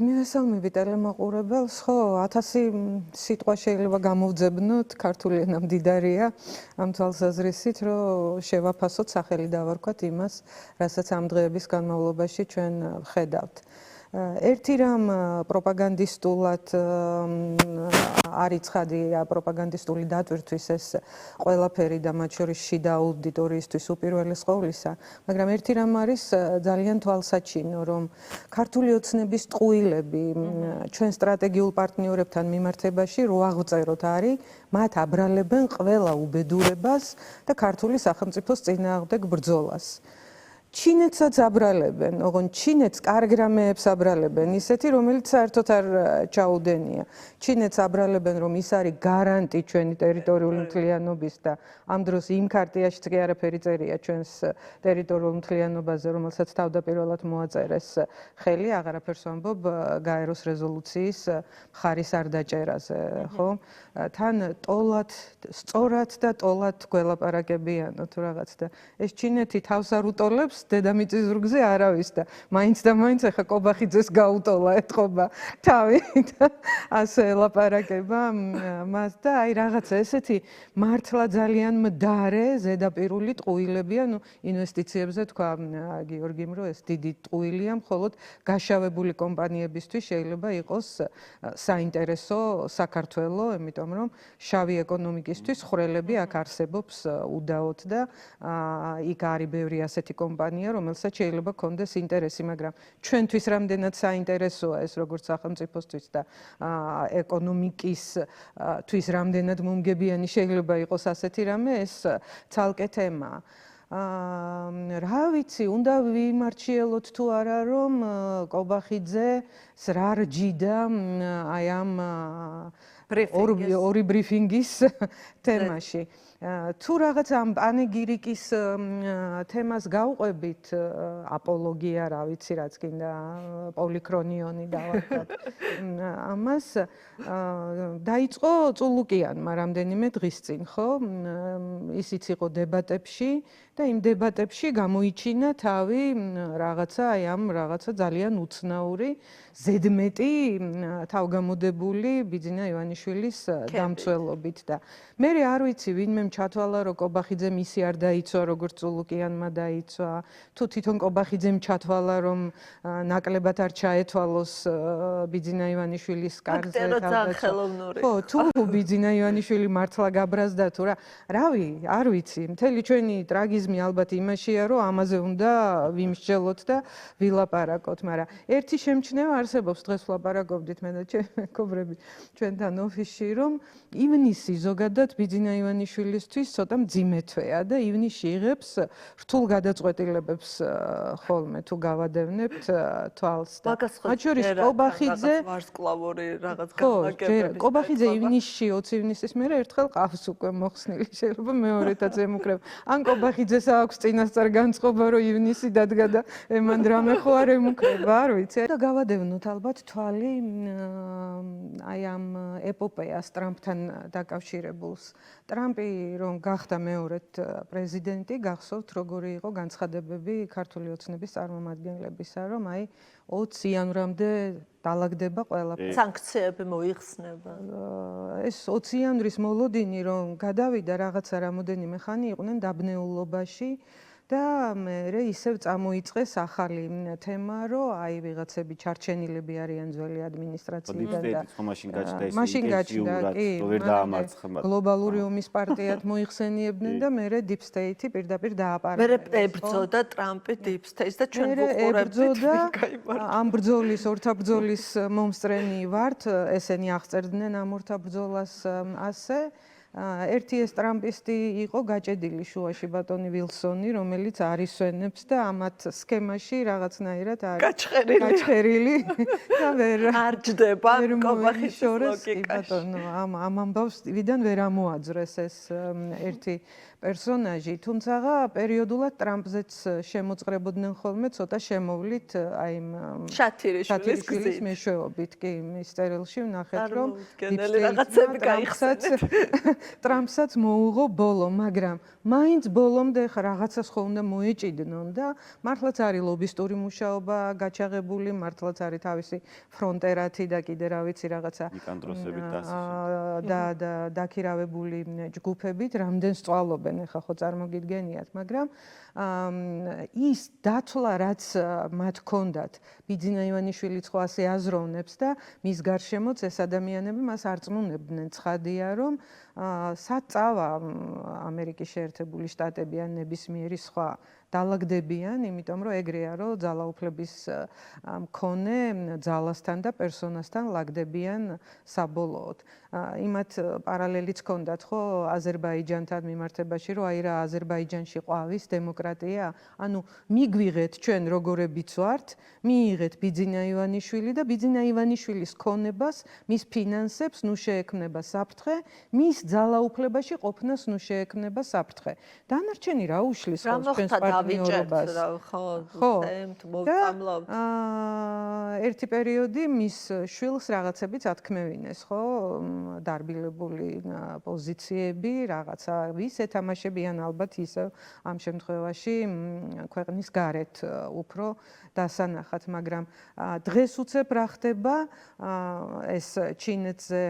მივესალმები ტელემაყურებელს, ხო, 1000 სიტყვა შეიძლება გამოვძებნოთ, ქართული ენა მდიდარია, ამ თვალსაზრისით, რომ შევაფასოთ, სახელი დავარქვათ იმას, რასაც ამ დღეების განმავლობაში ჩვენ ვხედავთ. ერთი რამ პროპაგანდისტულად არის ცხადი, პროპაგანდისტული დატვირთვის ეს ყველაფერი და მათ შორის შიდა აუდიტორიისთვის უპირველეს ყოვლისა, მაგრამ ერთი რამ არის ძალიან თვალსაჩინო, რომ ქართული ოცნების ტყუილები ჩვენ სტრატეგიულ პარტნიორებთან მიმართებაში რო აღწეროთ არის, მათ აბრალებენ ყველა უბედურებას და ქართული სახელმწიფოს წინააღმდეგ ბრძოლას. ჩინეთსაც აბრალებენ, ოღონდ ჩინეთს კარგ რამეებს აბრალებენ, ისეთი, რომელიც საერთოდ არ ჩაუდენია. ჩინეთს აბრალებენ, რომ ის არის გარანტი ჩვენი ტერიტორიული მთლიანობის და ამ დროს იმ ქარტიაშიც კი არაფერი წერია ჩვენს ტერიტორიულ მთლიანობაზე, რომელსაც თავდაპირველად მოაწერეს ხელი, აღარაფერს ვამბობ გაეროს რეზოლუციის მხარის არ დაჭერაზე, ხო? თან ტოლად, სწორად და ტოლად გველაპარაკებიანო თუ რაღაც და ეს ჩინეთი თავს არ უტოლებს დედამიწის ზურგზე არავის და მაინც ახლა კობახიძეს გაუტოლა ეთყობა თავი და ასე ელაპარაკება მას და აი რაღაცა ესეთი მართლა ძალიან მდარე ზედაპირული ტყუილებია, ნუ ინვესტიციებზე თქვა გიორგიმ, რომ ეს დიდი ტყუილია, მხოლოდ გაშავებული კომპანიებისთვის შეიძლება იყოს საინტერესო საქართველო, იმიტომ რომ შავი ეკონომიკისთვის ხვრელები აქ არსებობს უდაოდ და იქ არის ბევრი ასეთი კომპანია, რომელსაც შეიძლება კონდეს ინტერესი, მაგრამ ჩვენთვის რამდენად საინტერესოა ეს როგორც სახელმწიფოსთვის და ეკონომიკისთვის რამდენად მომგებიანი შეიძლება იყოს ასეთი რამე, ეს ცალკე თემაა. რა ვიცი, უნდა ვიმარჩიელოთ თუ არა, რომ კობახიძეს რა რჯიდა აი ამ ორი ბრიფინგის თემაში. თუ რაღაც ამ პანეგირიკის თემას გავყვებით, აპოლოგია, რა ვიცი, რაც კიდე პოლიქრონიონი დავარქვათ. ამას დაიწყო წულუკიანმა რამდენიმე დღის წინ, ხო? ისიც იყო დებატებში და იმ დებატებში გამოიჩინა თავი რაღაცა, აი ამ რაღაცა ძალიან უცნაური, ზედმეტი თავგამოდებული ბიძინა ივანიშვილის დამცველობით და მე არ ვიცი, ვინმე ჩათვალა, რომ კობახიძე მისი არ დაიცვა, როგორც წულუკიანმა დაიცვა, თუ თვითონ კობახიძემ ჩათვალა, რომ ნაკლებად არ ჩაეთვალოს ბიძინა ივანიშვილის კარზე თავდაცვა. ხო, თუ ბიძინა ივანიშვილი მართლა გაბრაზდა თუ რა, რავი, არ ვიცი, მთელი ჩვენი ტრაგიზმი ალბათ იმაშია, რომ ამაზე უნდა ვიმსჯელოთ და ვილაპარაკოთ, მაგრამ ერთი შემჩნევა არსებობს, დღეს ვლაპარაკობდით მე და ჩემი მეგობრები ჩვენთან ოფისში, რომ ივნისი ზოგადად ბიძინა ივანიშვილისთვის ცოტა მძიმე თვეა და ივნისში იღებს რთულ გადაწყვეტილებებს ხოლმე თუ გავადევნებთ თვალს და მათ შორის კობახიძე ვარსკვლავური რაღაც გამაგებები. კობახიძე ივნისში 20 ივნისის მერე ერთხელ ყავს უკვე მოხსნილი, შეიძლება მეორედაც ემუქრება. ან კობახიძეს აქვს წინასწარ განწყობა, რომ ივნისი დადგა და ემან დრამე ხო არ ემუქრება, არ ვიცი. და გავადევნოთ ალბათ თვალი აი ამ ეპოპეას ტრამპთან დაკავშირებულს. ტრამპი რომ გახდა მეორედ პრეზიდენტი, გახსოვთ როგორი იყო განცხადებები ქართული ოცნების წარმომადგენლებისა, რომ აი 20 იანვრამდე დალაგდება ყველაფერი. სანქციები მოიხსნება. ეს 20 იანვრის მოლოდინი რომ გადავიდა რაღაცა რამოდენიმე ხანი იყვნენ დაბნეულობაში და მე ისევ წამოიწყეს ახალი თემა, რომ აი ვიღაცები ჩარჩენილები არიან ძველი ადმინისტრაციიდან და მაშინ გაჩნდა, კი, გლობალური ომის პარტიად მოიხსენიებდნენ და მე დიპ სტეიტი პირდაპირ დააპარაკეს. მე ებრძოდა ტრამპი დიპ სტეიტს და ჩვენ ვუყურებდით. ამ ბრძოლის, ორთა ბრძოლის მომსწრენი ვართ, ესენი აღწერდნენ ამ ორთა ბრძოლას ასე. ერთი ეს ტრამპისტი იყო გაჭედილი შუაში ბატონი ვილსონი, რომელიც არისვენებს და ამათ სქემაში რაღაცნაირად არის გაჩხერილი და ვერ არ ჯდება კობახიძის ლოგიკაში. ბატონო, ამ ამბავს ვიდან ვერ ამოაძრეს ეს ერთი პერსონაჟი, თუმცა პერიოდულად ტრამპზეც შემოწყრებოდნენ ხოლმე ცოტა შემოვლით აი შათირიშვილის მეშვეობით კი მის წერილში ვნახეთ რომ რაღაცები გაიხსენეთ ტრამპსაც მოუღო ბოლო, მაგრამ მაინც ბოლომდე რაღაცას ხო უნდა მოეჭიდნონ და მართლაც არის ლობისტური მუშაობა გაჩაღებული, მართლაც არის თავისი ფრონტერათი და კიდე რა ვიცი რაღაცა და დაქირავებული ჯგუფებით რამდენს წვალობენ ახლა ხო წარმოგიდგენიათ, მაგრამ ის დათვლა რაც მათ ჰქონდათ ბიძინა ივანიშვილიც ხო ასე აზროვნებს და მის გარშემოც ეს ადამიანები მას არ წმუნებდნენ. ცხადია რომ სად წავა ამერიკის შეერთებული შტატები ან ნებისმიერი სხვა დალაგდებიან, იმიტომ რომ ეგრეა რომ ძალაუფლების მქონე ძალასთან და პერსონასთან ლაგდებიან საბოლოოდ. იმათ პარალელიც ჰქონდათ ხო აზერბაიჯანთან მიმართებაში, რომ აი რა აზერბაიჯანში ყვავის დემოკრატია, ანუ მიგვიღეთ ჩვენ როგორებიც ვართ, მიიღეთ ბიძინა ივანიშვილი და ბიძინა ივანიშვილის ქონებას, მის ფინანსებს ნუ შეექმნება საფრთხე, მის ძალაუფლებაში ყოფნას ნუ შეექმნება საფრთხე. დანარჩენი რა უშლის ხოლმე ჩვენს პარტნიორობას? ხო, მოვწამლავთ. ერთი პერიოდი მის შვილს რაღაცებიც ათქმევინეს, ხო? დარბილებული პოზიციები, რაღაცა ვის ეთამაშებიან ალბათ ისევ ამ შემთხვევაში ქვეყნის გარეთ უფრო დასანახად, მაგრამ დღეს უცებ რა ხდება ეს ჩინეთზე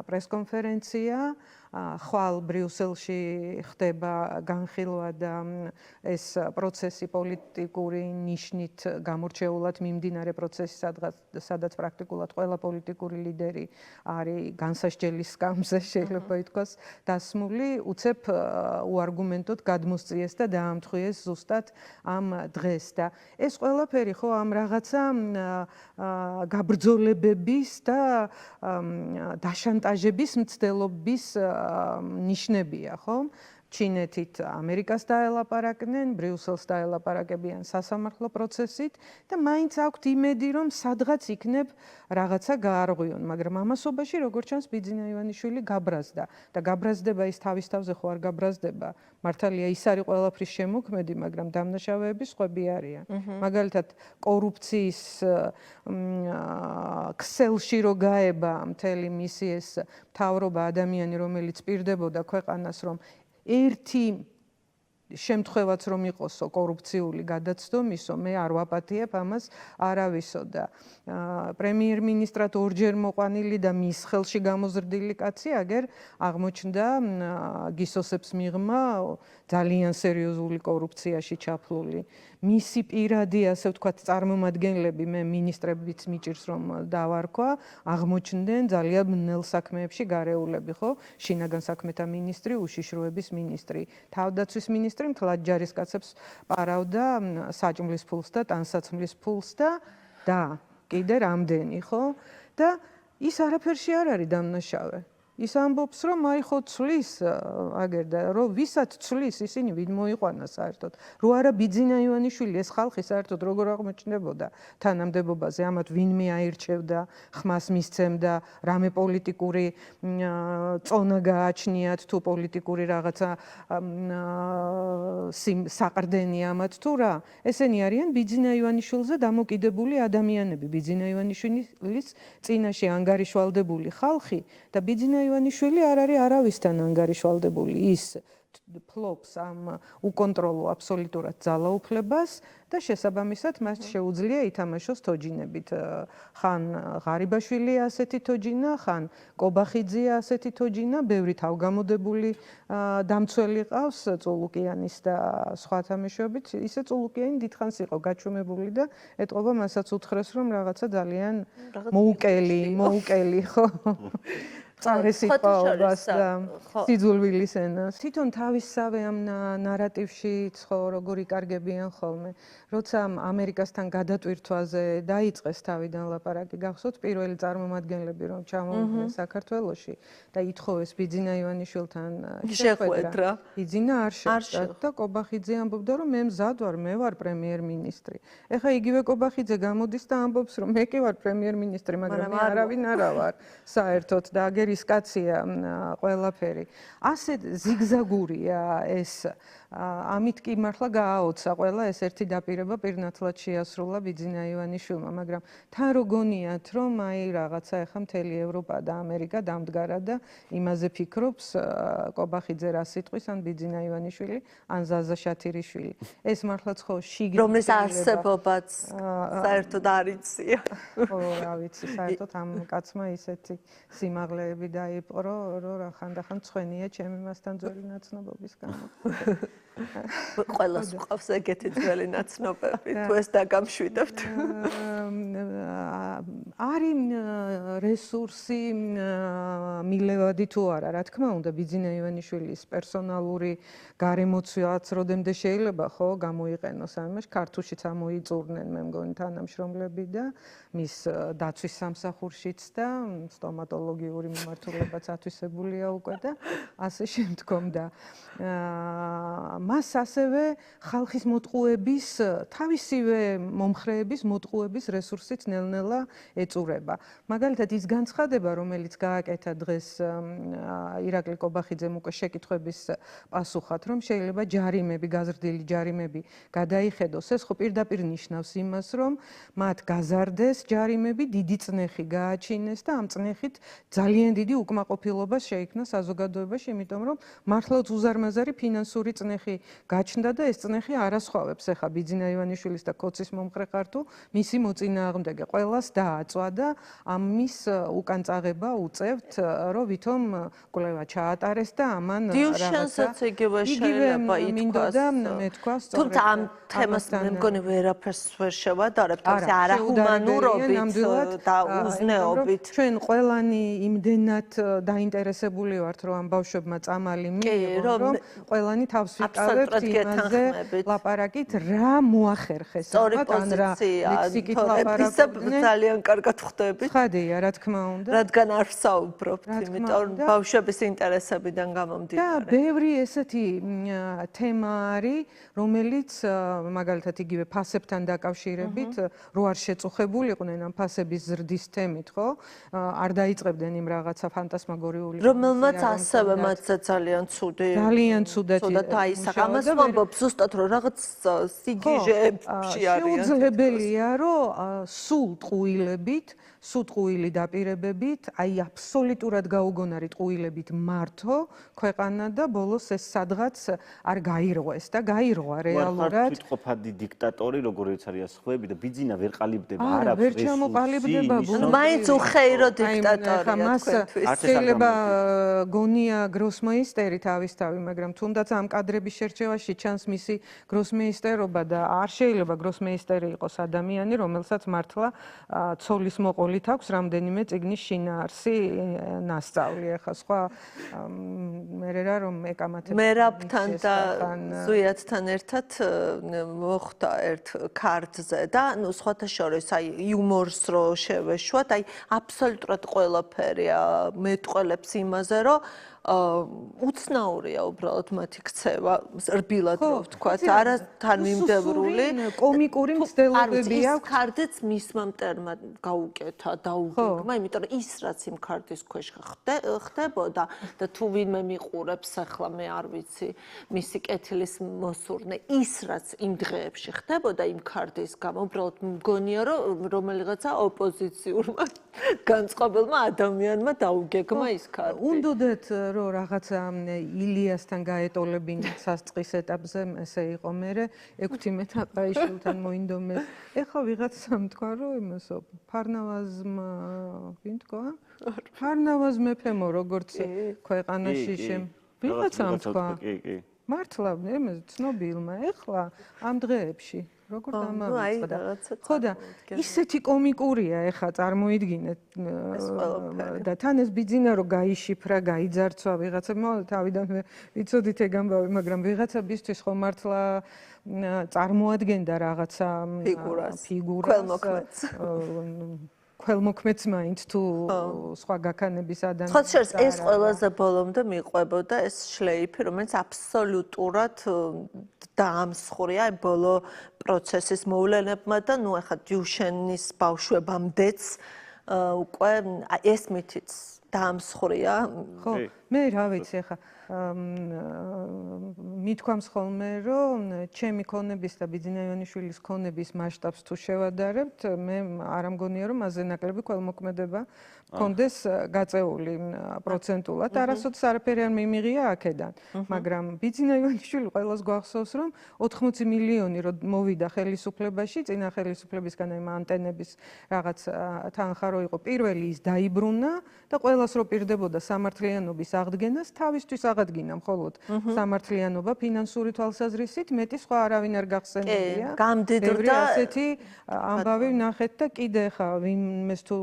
პრესკონფერენცია, ხვალ ბრიუსელში ხდება განხილვა და ეს პროცესი პოლიტიკური ნიშნით გამორჩეულად მიმდინარე პროცესი, სადაც პრაქტიკულად ყველა პოლიტიკური ლიდერი არის განსასჯელის სკამზე, შეიძლება ითქვას, დასმული, უცებ უარგუმენტოდ გადმოსწიეს და დაამთხვიეს ზუსტად ამ დღეს და ეს ყველაფერი ხო ამ რაღაცა გაბრძოლებების და დაშანტაჟების მცდელობის ნიშნებია, ხო? ჩინეთით ამერიკას დაელაპარაკდნენ, ბრიუსელს დაელაპარაკებიან სასამართლო პროცესით და მაინც აქვთ იმედი, რომ სადღაც იქნებ რაღაცა გაარღვიონ, მაგრამ ამასობაში როგორც ჩანს ბიძინა ივანიშვილი გაბრაზდა და გაბრაზდება ის თავის თავზე ხო არ გაბრაზდება. მართალია ის არის ყველაფრის შემოქმედი, მაგრამ დამნაშავეები სხვები არიან. მაგალითად, კორუფციის ქსელში რო გაება მთელი მისი ეს მთავრობა ადამიანი, რომელიც პირდებოდა ქვეყანას, რომ ერთი შემთხვევაც რომ იყოსო კორუფციული გადაცდომისო, მე არ ვაპატიებ ამას არავისო და პრემიერ-მინისტრად ორჯერ მოყვანილი და მის ხელში გამოზრდილი კაცი აგერ აღმოჩნდა გისოსებს მიღმა ძალიან სერიოზული კორუფციაში ჩაფლული. მისი პირადი, ასე ვთქვათ, წარმომადგენლები, მე მინისტრებიც მიჭირს რომ დავარქვა, აღმოჩნდნენ ძალიან ბნელ საქმეებში გარეულები, ხო? შინაგან საქმეთა მინისტრი, უშიშროების მინისტრი, თავდაცვის მინისტრი მთლად ჯარისკაცებს პარავდა საჭმლის ფულს და ტანსაცმლის ფულს და კიდე რამდენი, ხო? და ის არაფერში არ არის დამნაშავე. ის ამბობს, რომ აი ხო ცვლის აგერ და რომ ვისაც ცვლის, ისინი ვინ მოიყვანა საერთოდ. რო არა ბიძინა ივანიშვილი, ეს ხალხი საერთოდ როგორ აღმოჩნდებოდა თანამდებობაზე, ამათ ვინმე აირჩევდა, ხმას მისცემდა, რამე პოლიტიკური წონა გააჩნიათ თუ პოლიტიკური რაღაცა საყრდენი ამათ თუ რა. ესენი არიან ბიძინა ივანიშვილზე დამოკიდებული ადამიანები, ბიძინა ივანიშვილის წინაშე ანგარიშვალდებული ხალხი და ბიძინა ივანიშვილი არ არის არავისთან ანგარიშვალდებული, ის ფლობს ამ უკონტროლო აბსოლუტურად ძალაუფლებას და შესაბამისად მას შეუძლია ითამაშოს თოჯინებით. ხან ღარიბაშვილი ასეთი თოჯინა, ხან კობახიძე ასეთი თოჯინა, ბევრი თავგამოდებული დამცველი ყავს წულუკიანის და სხვა თამაშობით. ისე წულუკიანი დიდხანს იყო გაჩვენებული და ეტყობა მასაც უთხრეს, რომ რაღაცა ძალიან მოუკელი, ხო? წარეს სიტყვაობას და სიძულვილის ენას. თვითონ თავისსავე ამ ნარატივში ხო როგორ იკარგებიან ხოლმე. როცა ამერიკასთან გადატვირთვაზე დაიწყეს თავიდან ლაპარაკი, გახსოვთ პირველი წარმომადგენლები რომ ჩამოვიდნენ საქართველოში და ითხოვეს ბიძინა ივანიშვილთან შეხვედრა. ბიძინა არ შეხვდა და კობახიძე ამბობდა რომ მე მზად ვარ, მე ვარ პრემიერ-მინისტრი. ეხლა იგივე კობახიძე გამოდის და ამბობს რომ მე კი ვარ პრემიერ-მინისტრი, მაგრამ მე არავინ არა ვარ საერთოდ და აგერ ფერის კაცია ყველაფერი. ასე ზიგზაგურია ეს. ამით კი მართლა გააოცა ყველა ეს ერთი დაპირება პირნათლად შეასრულა ბიძინა ივანიშვილმა, მაგრამ თან რო გონიათ, რომ აი რაღაცა ეხა მთელი ევროპა და ამერიკა დამდგარა და იმაზე ფიქრობს კობახიძე რა სიტყვის ან ბიძინა ივანიშვილი ან ზაზა შათირიშვილი. ეს მართლაც ხო შიგნით რომლის არსებობაც საერთოდ არ იცია. ხო, რა ვიცი, საერთოდ ამ კაცმა ისეთი სიმაღლეები დაიპყრო, რომ რა ხანდახან წვენია ჩემი მასთან ძველი ნაცნობობის გამო. ყველას გვყავს ეგეთი ძველი ნაცნობები, თუ ეს დაგამშვიდებთ. არის რესურსი მილევადი თუ არა, რა თქმა უნდა, ბიძინა ივანიშვილის პერსონალური გარემოცვაც როდემდე შეიძლება ხო გამოიყენოს ამაში, ქართულშიც ამოიწურნენ მე მგონი თანამშრომლები და მის დაცვის სამსახურშიც და სტომატოლოგიური მიმართულებაც ათვისებულია უკვე და ასე შემდგომ და მას ასევე ხალხის მოტყუების თავისივე მომხრეების მოტყუების რესურსით ნელ-ნელა ეწურება. მაგალითად ის განცხადება, რომელიც გააკეთა დღეს ირაკლი კობახიძემ უკვე შეკითხვების პასუხად, რომ შეიძლება ჯარიმები, გაზრდილი ჯარიმები გადაიხედოს, ეს ხო პირდაპირ ნიშნავს იმას, რომ მათ გაზარდეს ჯარიმები, დიდი წნეხი გააჩინეს და ამ წნეხით ძალიან დიდი უკმაყოფილება შეიქმნა საზოგადოებაში, იმიტომ რომ მართლაც უზარმაზარი ფინანსური წნეხი გაჩნდა და ეს წნეხი არასხვავებს ახლა ბიძინა ივანიშვილის და კოცის მომხრე ხარ თუ მისი მოწინააღმდეგე ყველას დააწვა და ამის უკან წაღება უწევთ რომ ვითომ კვლევა ჩაატარეს და ამან დიუშანსაც იგივე შეიძლება ითქვას მე თქვა სწორედ თუმცა ამ თემას მე მგონი ვერაფერს ვერ შევადარებთ ეს არაჰუმანურობით და უზნეობით ჩვენ ყველანი იმდენად დაინტერესებული ვართ რომ ამ ბავშვებმა წამალი მიიღო რომ ყველანი თავს ვიკავებთ იმაზე ლაპარაკით რა მოახერხეს ან რა ლექსიკით ლაპარაკობდნენ ძალიან კარგად ხვდებით ხადია რა თქმა უნდა რადგან არ ვსაუბრობთ იმიტომ ბავშვების ინტერესებიდან გამომდინარე და ბევრი ესეთი თემა არის რომელიც მაგალითად იგივე ფასებთან დაკავშირებით რო არ შეწუხებულიყვნენ ამ ფასების ზრდის თემით ხო არ დაიწყებდნენ იმ რაღაცა ფანტასმაგორიული რომელმაც ასევე მათზე ძალიან ცუდად დაისახა ამას ვამბობ ზუსტად რომ რაღაც სიგიჟეებში არიან შეუძლებელია რომ სულ ტყუილებით დაპირებებით აი აბსოლუტურად გაუგონარი ტყუილებით მართო ქვეყანა და ბოლოს ეს სადღაც არ გაირღვეს და გაირღვა რეალურად თვითყოფადი დიქტატორი როგორიც არის სხვები და ბიძინა ვერ ყალიბდება არ აქვს ვერ ჩამოყალიბდება მაინც უხეირო დიქტატორია თქვენთვის შეიძლება გონია გროსმეისტერი თავისთავი მაგრამ თუნდაც ამ კადრების შერჩევაში ჩანს მისი გროსმეისტერობა და არ შეიძლება გროსმეისტერი იყოს ადამიანი რომელსაც მართლა ცოლის მოყოლით აქვს რამდენიმე წიგნის შინაარსი ნასწავლი ახლა სხვა მე რა რომ ეკამათებს მერაბთან და ზუიათთან ერთად მოხდა ერთ ქართზე და ნუ სხვათა შორის აი იუმორს რო შევეშვათ აი აბსოლუტურად ყველაფერი მეტყველებს იმაზე რომ უცნაურია უბრალოდ მათი ქცევა რბილად რო ვთქვათ არა თანმიმდევრული კომიკური მცდელობები აქვს ქარდიც მისმა მტერმა გაუკეთა დაუგეგმა იმიტომ რომ ის რაც იმ ქარდის ქვეშ ხდებოდა და თუ ვინმე მიყურებს ახლა მე არ ვიცი მისი კეთილის მოსურნე ის რაც იმ დღეებში ხდებოდა იმ ქარდის გამო უბრალოდ მგონია რომ რომელიღაცა ოპოზიციურმა განწყობილმა ადამიანმა დაუგეგმა ის ქარდი უნდოდათ რომ რაღაცა ილიასთან გაეტოლებინათ სასწყის ეტაპზე ესე იყო მე 16 აყაიშვილთან მოინდომეს ეხლა ვიღაცამ თქვა რომ იმასო ფარნავაზმა ვინ თქვა ფარნავაზ მეფემო როგორც ქვეყანაში ვიღაცამ თქვა მართლა მე ცნობილმა ეხლა ამ დღეებში როგორ დამავიწყდა ხო და ისეთი კომიკურია ეხლა წარმოიდგინეთ და თან ეს ბიძინა რო გაიშიფრა გაიძარცვა ვიღაცა თავიდან ვიცოდით ეგ ამბავი მაგრამ ვიღაცებისთვის ხო მართლა წარმოადგენდა რაღაცა ფიგურას ქველმოქმედს მაინც თუ სხვა გაქანების ადამიანს ხო შეს ეს ყველაზე ბოლომდე მიყვებოდა ეს შლეიფი რომელიც აბსოლუტურად დაამსხვრია ბოლო პროცესის მოვლენებმა და ნუ ახლა დიუშენის ბავშვებამდეც უკვე ეს მითიც დაამსხვრია. ხო, მე რა ვიცი ახლა მithქვამს ხოლმე რომ ჩემი ქონების და ბიძინა ივანიშვილის ქონების მასშტაბს თუ შევადარებთ, მე არ ამგონია რომ მასზე ნაკლები ქველმოქმედება კონდეს გაწეული პროცენტულად, არასოდეს არაფერი არ მიმიღია აქედან, მაგრამ ბიძინა ივანიშვილი ყველას გვახსოვს რომ 80 მილიონი რომ მოვიდა ხელისუფლებაში, წინა ხელისუფლებისგან იმ ანტენების რაღაც თანხა რო იყო, პირველი ის დაიბრუნა და ყველას რო პირდებოდა სამართლიანობის აღდგენას, თავისთვის აღადგინა მხოლოდ სამართლიანობა ფინანსური თვალსაზრისით, მეტი სხვა არავინ არ გახსენებია. გამდიდრდა ასეთი ამბავი ვნახეთ და კიდე ხა ვინმეს თუ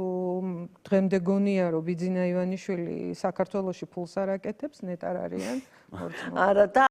დღემდე გონია რომ ბიძინა ივანიშვილი საქართველოში ფულს არ აკეთებს, ნეტარ არიან. არა და